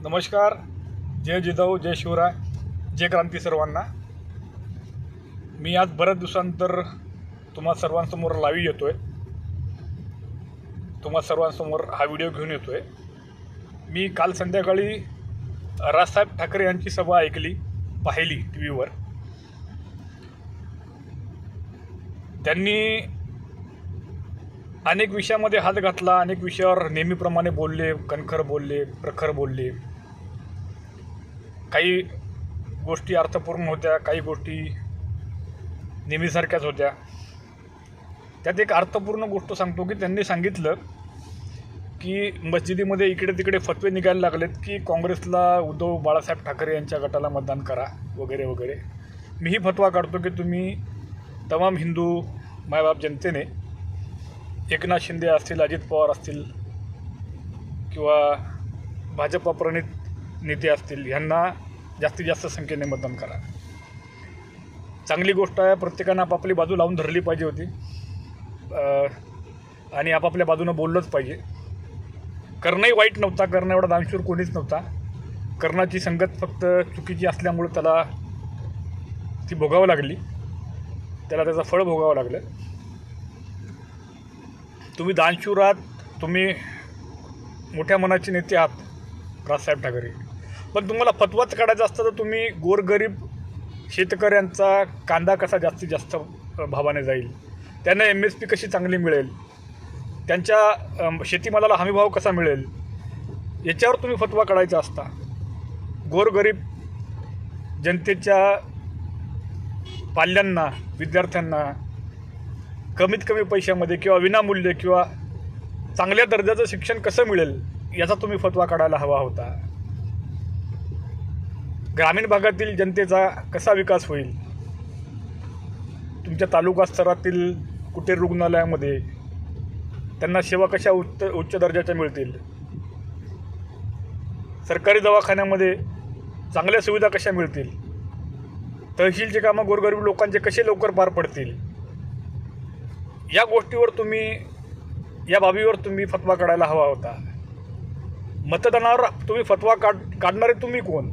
नमस्कार. जय जिजाऊ, जय शिवराय, जय क्रांती सर्वांना. मी आज बऱ्याच दिवसानंतर तुम्हा सर्वांसमोर लाईव्ह येतो आहे. तुम्हा सर्वांसमोर हा व्हिडिओ घेऊन येतो आहे. मी काल संध्याकाळी राजसाहेब ठाकरे यांची सभा पाहिली टी व्हीवर. त्यांनी अनेक विषयामध्ये हात घातला, अनेक विषयावर नेहमीप्रमाणे बोलले, कणखर बोलले, प्रखर बोलले. काही गोष्टी अर्थपूर्ण होत्या, काही गोष्टी नेहमीसारख्याच होत्या. त्यात एक अर्थपूर्ण गोष्ट सांगतो की त्यांनी सांगितलं की मस्जिदीमध्ये इकडे तिकडे फतवे निघायला लागलेत की काँग्रेसला, उद्धव बाळासाहेब ठाकरे यांच्या गटाला मतदान करा वगैरे वगैरे. मीही फतवा काढतो की तुम्ही तमाम हिंदू मायबाप जनतेने एकनाथ शिंदे असतील, अजित पवार असतील किंवा भाजपा प्रणित नेते असतील, ह्यांना जास्तीत जास्त संख्येने मतदान करा. चांगली गोष्ट आहे. प्रत्येकानं आपापली बाजू लावून धरली पाहिजे होती आणि आपापल्या बाजूनं बोललंच पाहिजे. करणंही वाईट नव्हता, करणं एवढा दानशूर कोणीच नव्हता. कर्णाची संगत फक्त चुकीची असल्यामुळे त्याला ती भोगावं लागली, त्याला त्याचं फळ भोगावं लागलं. तुम्ही दानशूर आहात, तुम्ही मोठ्या मनाचे नेते आहात राजसाहेब ठाकरे, पण तुम्हाला फतवाच काढायचा असतं तर तुम्ही गोरगरीब शेतकऱ्यांचा कांदा कसा जास्तीत जास्त भावाने जाईल, त्यांना MSP कशी चांगली मिळेल, त्यांच्या शेतीमालाला हमीभाव कसा मिळेल, याच्यावर तुम्ही फतवा काढायचा असता. गोरगरीब जनतेच्या पाल्यांना, विद्यार्थ्यांना कमीत कमी पैशामध्ये किंवा विनामूल्य किंवा चांगल्या दर्जाचं शिक्षण कसं मिळेल याचा तुम्ही फतवा काढायला हवा होता. ग्रामीण भागातील जनतेचा कसा विकास होईल, तुमच्या तालुका स्तरातील कुटीर रुग्णालयामध्ये त्यांना सेवा कशा उच्च दर्जाच्या मिळतील, सरकारी दवाखान्यामध्ये चांगल्या सुविधा कशा मिळतील, तहसीलचे कामं गोरगरीब लोकांचे कसे लवकर पार पडतील, या गोष्टीवर तुम्ही, या बाबीवर तुम्ही फतवा काढायला हवा होता. मतदानावर तुम्ही फतवा काढणारे तुम्ही कोण?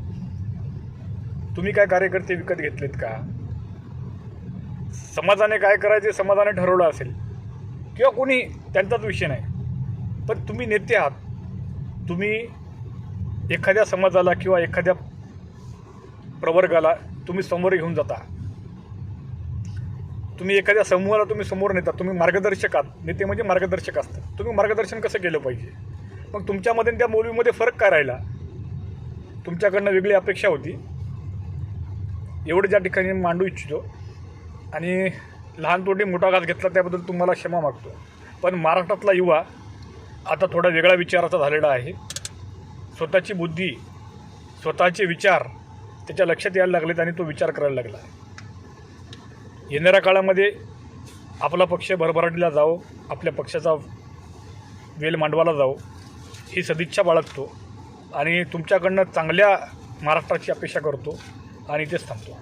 तुम्ही काय कार्यकर्ते विकत घेतलेत का? समाजाने काय करायचे समाजाने ठरवलं असेल किंवा कोणी, त्यांचाच विषय नाही, पण तुम्ही नेते आहात. तुम्ही एखाद्या समाजाला किंवा एखाद्या प्रवर्गाला तुम्ही समोर घेऊन जाता, तुम्ही एखाद्या समूहाला तुम्ही समोर नेता, तुम्ही मार्गदर्शक आहात. नेते म्हणजे मार्गदर्शक असतात. तुम्ही मार्गदर्शन कसं केलं पाहिजे? मग तुमच्यामध्ये त्या मौलवीमध्ये फरक काय राहिला? तुमच्याकडनं वेगळी अपेक्षा होती. एवढं ज्या ठिकाणी मांडू इच्छितो आणि लहान तोटी मोठा घात घेतला त्याबद्दल तुम्हाला क्षमा मागतो. पण महाराष्ट्रातला युवा आता थोडा वेगळा विचाराचा झालेला आहे. स्वतःची बुद्धी, स्वतःचे विचार त्याच्या लक्षात यायला लागलेत आणि तो विचार करायला लागला. येणाऱ्या काळामध्ये आपला पक्ष भरभराटीला जावो, आपल्या पक्षाचा वेल मांडवाला जावो ही सदिच्छा बाळगतो आणि तुमच्याकडनं चांगल्या महाराष्ट्राची अपेक्षा करतो आणि तेच थांबतो.